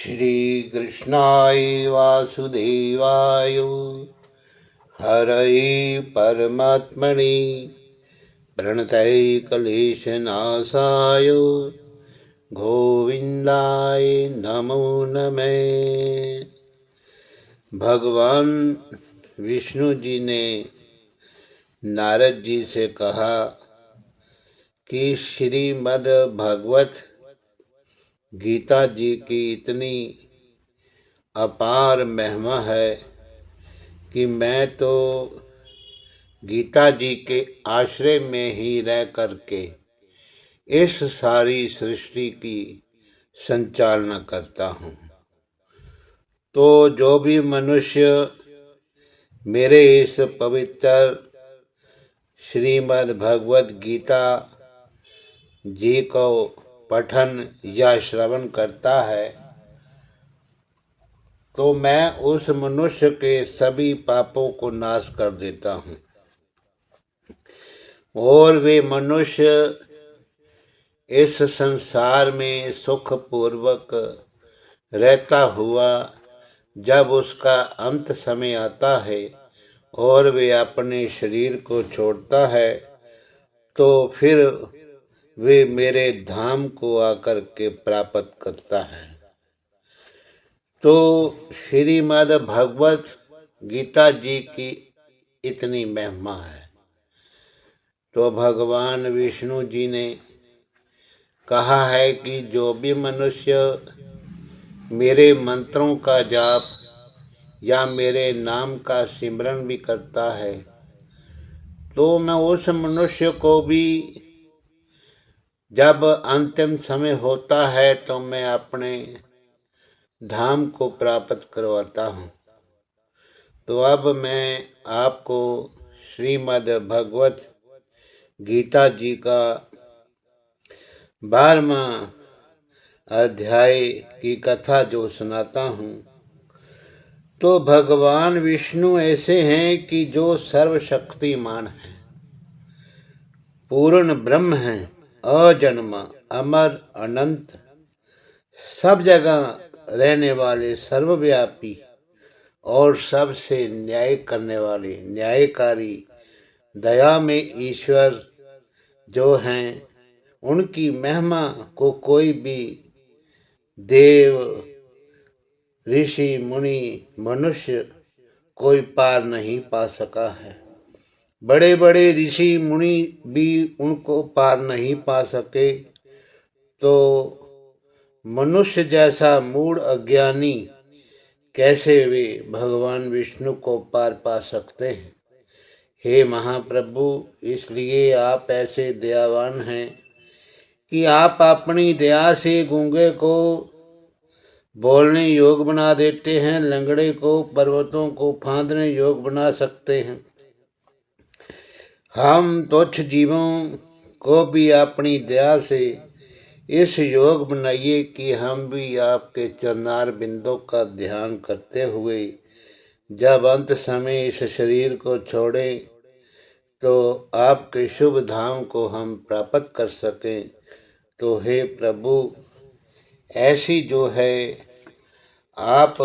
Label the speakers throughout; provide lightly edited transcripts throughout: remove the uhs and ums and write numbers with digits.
Speaker 1: श्री कृष्णाय वासुदेवाय हरये परमात्मने प्रणतये क्लेशनाशाय गोविंदाय नमो नमः। भगवान विष्णु जी ने नारद जी से कहा कि श्रीमद् भगवत गीता जी की इतनी अपार महिमा है कि मैं तो गीता जी के आश्रय में ही रह करके इस सारी सृष्टि की संचालना करता हूँ। तो जो भी मनुष्य मेरे इस पवित्र श्रीमद् भगवत गीता जी को पठन या श्रवण करता है तो मैं उस मनुष्य के सभी पापों को नाश कर देता हूँ और वे मनुष्य इस संसार में सुख पूर्वक रहता हुआ जब उसका अंत समय आता है और वे अपने शरीर को छोड़ता है तो फिर वे मेरे धाम को आकर के प्राप्त करता है। तो श्रीमद् भगवत गीता जी की इतनी महिमा है। तो भगवान विष्णु जी ने कहा है कि जो भी मनुष्य मेरे मंत्रों का जाप या मेरे नाम का सिमरन भी करता है तो मैं उस मनुष्य को भी जब अंतिम समय होता है तो मैं अपने धाम को प्राप्त करवाता हूँ। तो अब मैं आपको श्रीमद् भगवत गीता जी का 12वां अध्याय की कथा जो सुनाता हूँ। तो भगवान विष्णु ऐसे हैं कि जो सर्वशक्तिमान हैं, पूर्ण ब्रह्म हैं, अजन्मा, अमर, अनंत, सब जगह रहने वाले, सर्वव्यापी और सबसे न्याय करने वाले, न्यायकारी, दया में ईश्वर जो हैं, उनकी महिमा को कोई भी देव, ऋषि, मुनि, मनुष्य कोई पार नहीं पा सका है। बड़े बड़े ऋषि मुनि भी उनको पार नहीं पा सके। तो मनुष्य जैसा मूढ़ अज्ञानी कैसे वे भगवान विष्णु को पार पा सकते हैं। हे महाप्रभु, इसलिए आप ऐसे दयावान हैं कि आप अपनी दया से गूंगे को बोलने योग बना देते हैं, लंगड़े को, पर्वतों को फांदने योग बना सकते हैं। हम तुच्छ जीवों को भी अपनी दया से इस योग बनाइए कि हम भी आपके चरणार बिंदों का ध्यान करते हुए जब अंत समय इस शरीर को छोड़ें तो आपके शुभ धाम को हम प्राप्त कर सकें। तो हे प्रभु, ऐसी जो है आप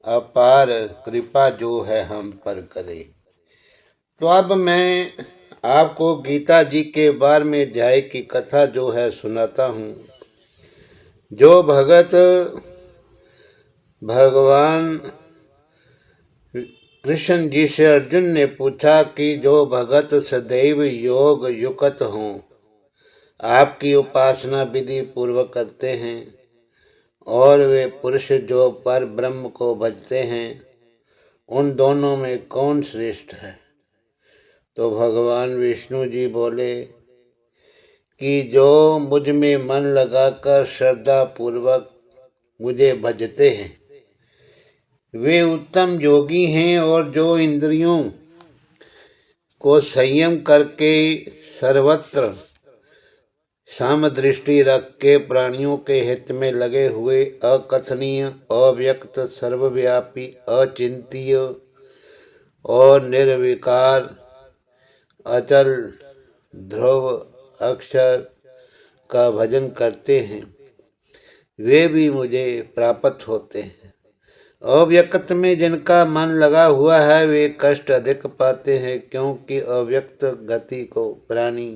Speaker 1: अपार कृपा जो है हम पर करें। तो अब मैं आपको गीता जी के 12वें अध्याय की कथा जो है सुनाता हूँ। जो भगत भगवान कृष्ण जी से अर्जुन ने पूछा कि जो भगत सदैव योग युक्त हों, आपकी उपासना विधि पूर्वक करते हैं और वे पुरुष जो पर ब्रह्म को भजते हैं, उन दोनों में कौन श्रेष्ठ है। तो भगवान विष्णु जी बोले कि जो मुझ में मन लगाकर श्रद्धा पूर्वक मुझे भजते हैं वे उत्तम योगी हैं और जो इंद्रियों को संयम करके सर्वत्र समदृष्टि रख के प्राणियों के हित में लगे हुए अकथनीय, अव्यक्त, सर्वव्यापी, अचिंत्य और निर्विकार, अचल, ध्रुव, अक्षर का भजन करते हैं, वे भी मुझे प्राप्त होते हैं। अव्यक्त में जिनका मन लगा हुआ है वे कष्ट अधिक पाते हैं, क्योंकि अव्यक्त गति को प्राणी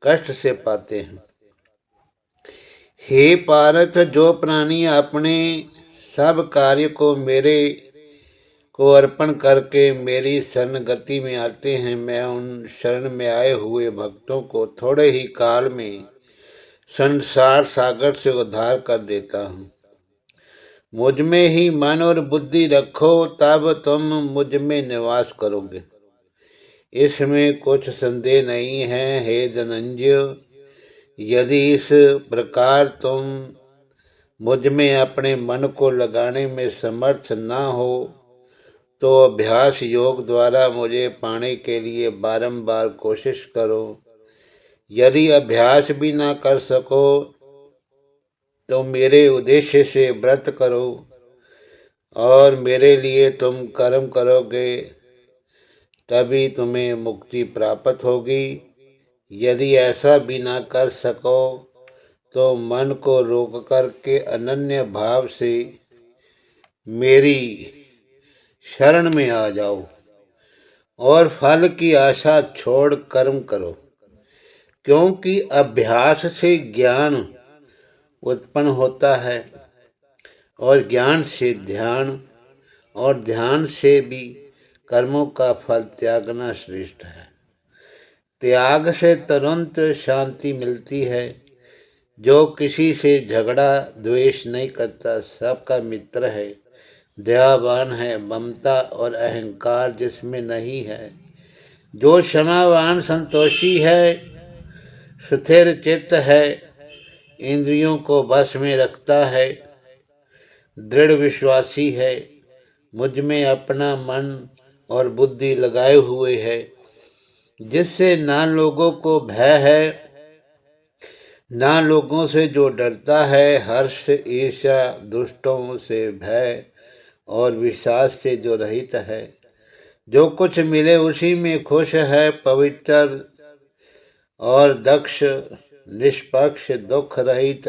Speaker 1: कष्ट से पाते हैं। हे पार्थ, जो प्राणी अपने सब कार्य को मेरे को अर्पण करके मेरी शरण गति में आते हैं, मैं उन शरण में आए हुए भक्तों को थोड़े ही काल में संसार सागर से उद्धार कर देता हूँ। मुझ में ही मन और बुद्धि रखो, तब तुम मुझ में निवास करोगे, इसमें कुछ संदेह नहीं है। हे धनंजय, यदि इस प्रकार तुम मुझ में अपने मन को लगाने में समर्थ न हो तो अभ्यास योग द्वारा मुझे पाने के लिए बारंबार कोशिश करो। यदि अभ्यास भी ना कर सको तो मेरे उद्देश्य से व्रत करो और मेरे लिए तुम कर्म करोगे, तभी तुम्हें मुक्ति प्राप्त होगी। यदि ऐसा भी ना कर सको तो मन को रोक करके अनन्य भाव से मेरी शरण में आ जाओ और फल की आशा छोड़ कर्म करो, क्योंकि अभ्यास से ज्ञान उत्पन्न होता है और ज्ञान से ध्यान, और ध्यान से भी कर्मों का फल त्यागना श्रेष्ठ है। त्याग से तुरंत शांति मिलती है। जो किसी से झगड़ा द्वेष नहीं करता, सबका मित्र है, दयावान है, ममता और अहंकार जिसमें नहीं है, जो क्षमावान संतोषी है, स्थिर चित्त है, इंद्रियों को बस में रखता है, दृढ़ विश्वासी है, मुझ में अपना मन और बुद्धि लगाए हुए है, जिससे ना लोगों को भय है ना लोगों से जो डरता है, हर्ष ईर्ष्या दुष्टों से भय और विश्वास से जो रहित है, जो कुछ मिले उसी में खुश है, पवित्र और दक्ष, निष्पक्ष, दुख रहित,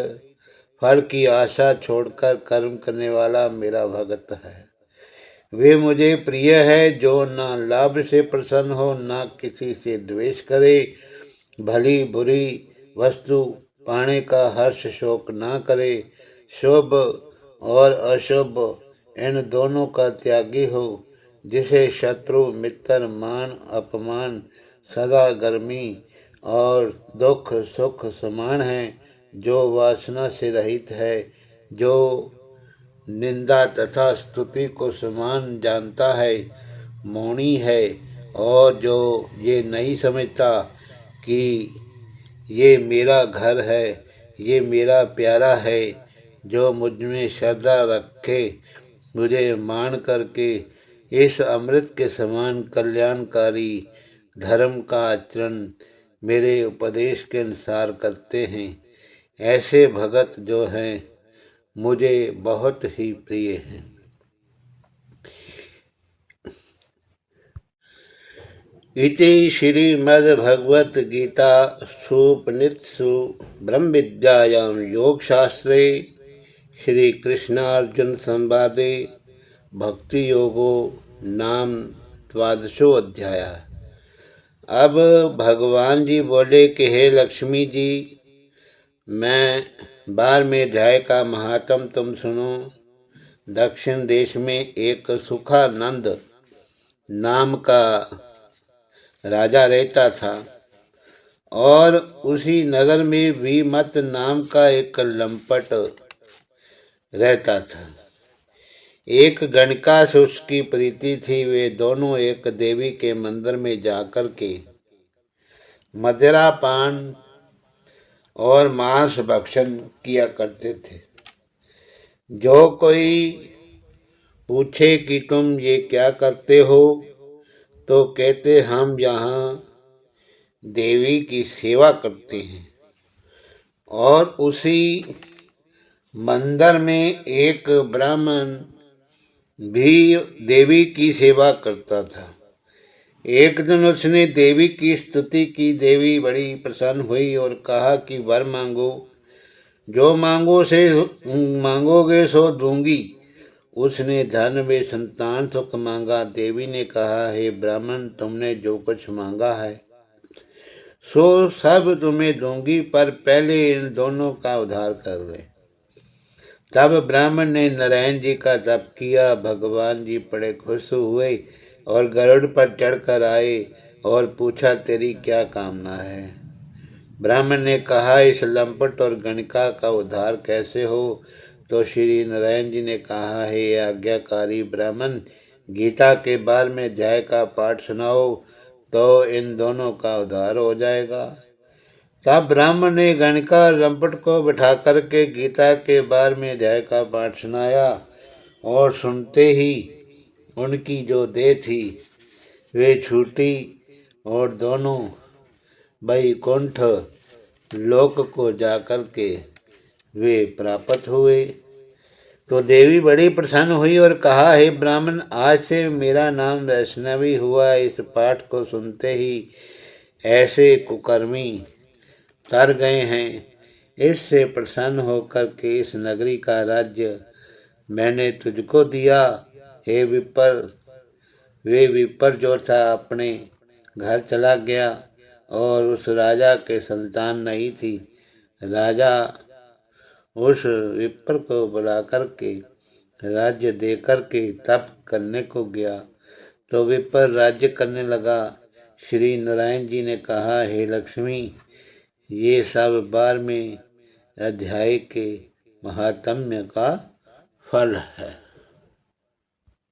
Speaker 1: फल की आशा छोड़कर कर्म करने वाला मेरा भक्त है। वे मुझे प्रिय है, जो ना लाभ से प्रसन्न हो ना किसी से द्वेष करे, भली बुरी वस्तु पाने का हर्ष शोक ना करे, शुभ और अशुभ इन दोनों का त्यागी हो, जिसे शत्रु मित्र मान अपमान सदा गर्मी और दुख सुख समान है, जो वासना से रहित है, जो निंदा तथा स्तुति को समान जानता है, मौनी है, और जो ये नहीं समझता कि ये मेरा घर है, ये मेरा प्यारा है, जो मुझ में श्रद्धा रखे, मुझे मान करके इस अमृत के समान कल्याणकारी धर्म का आचरण मेरे उपदेश के अनुसार करते हैं, ऐसे भगत जो हैं मुझे बहुत ही प्रिय हैं। इति श्रीमद्भगवत गीता सुपनिषत्सु ब्रह्म विद्यायां योगशास्त्रे श्री कृष्णार्जुन संवादे भक्ति योगो नाम द्वादशो अध्याय। अब भगवान जी बोले कि हे लक्ष्मी जी, मैं बार में जाय का महात्म तुम सुनो। दक्षिण देश में एक सुखानंद नाम का राजा रहता था और उसी नगर में विमत नाम का एक लंपट रहता था। एक गणिका से उसकी प्रीति थी। वे दोनों एक देवी के मंदिर में जाकर के मदिरा पान और मांस भक्षण किया करते थे। जो कोई पूछे कि तुम ये क्या करते हो, तो कहते हम यहाँ देवी की सेवा करते हैं। और उसी मंदिर में एक ब्राह्मण भी देवी की सेवा करता था। एक दिन उसने देवी की स्तुति की। देवी बड़ी प्रसन्न हुई और कहा कि वर मांगो। जो मांगोगे सो दूंगी। उसने धन व संतान सुख मांगा। देवी ने कहा, हे ब्राह्मण, तुमने जो कुछ मांगा है सो सब तुम्हें दूंगी, पर पहले इन दोनों का उद्धार कर ले। तब ब्राह्मण ने नारायण जी का तप किया। भगवान जी बड़े खुश हुए और गरुड़ पर चढ़कर आए और पूछा, तेरी क्या कामना है। ब्राह्मण ने कहा, इस लंपट और गणिका का उद्धार कैसे हो। तो श्री नारायण जी ने कहा, हे आज्ञाकारी ब्राह्मण, गीता के 12वें अध्याय का पाठ सुनाओ तो इन दोनों का उद्धार हो जाएगा। तब ब्राह्मण ने गणिका और लंपट को बिठा करके गीता के 12वें अध्याय का पाठ सुनाया और सुनते ही उनकी जो देह थी वे छूटी और दोनों वैकुंठ लोक को जाकर के वे प्राप्त हुए। तो देवी बड़ी प्रसन्न हुई और कहा, हे ब्राह्मण, आज से मेरा नाम वैष्णवी हुआ। इस पाठ को सुनते ही ऐसे कुकर्मी तर गए हैं। इससे प्रसन्न होकर के इस नगरी का राज्य मैंने तुझको दिया। हे विपर, वे विपर जो था अपने घर चला गया और उस राजा के संतान नहीं थी। राजा उस विपर को बुला करके राज्य दे करके तप करने को गया। तो विपर राज्य करने लगा। श्री नारायण जी ने कहा, हे लक्ष्मी, ये सब 12वें अध्याय के महात्म्य का फल है।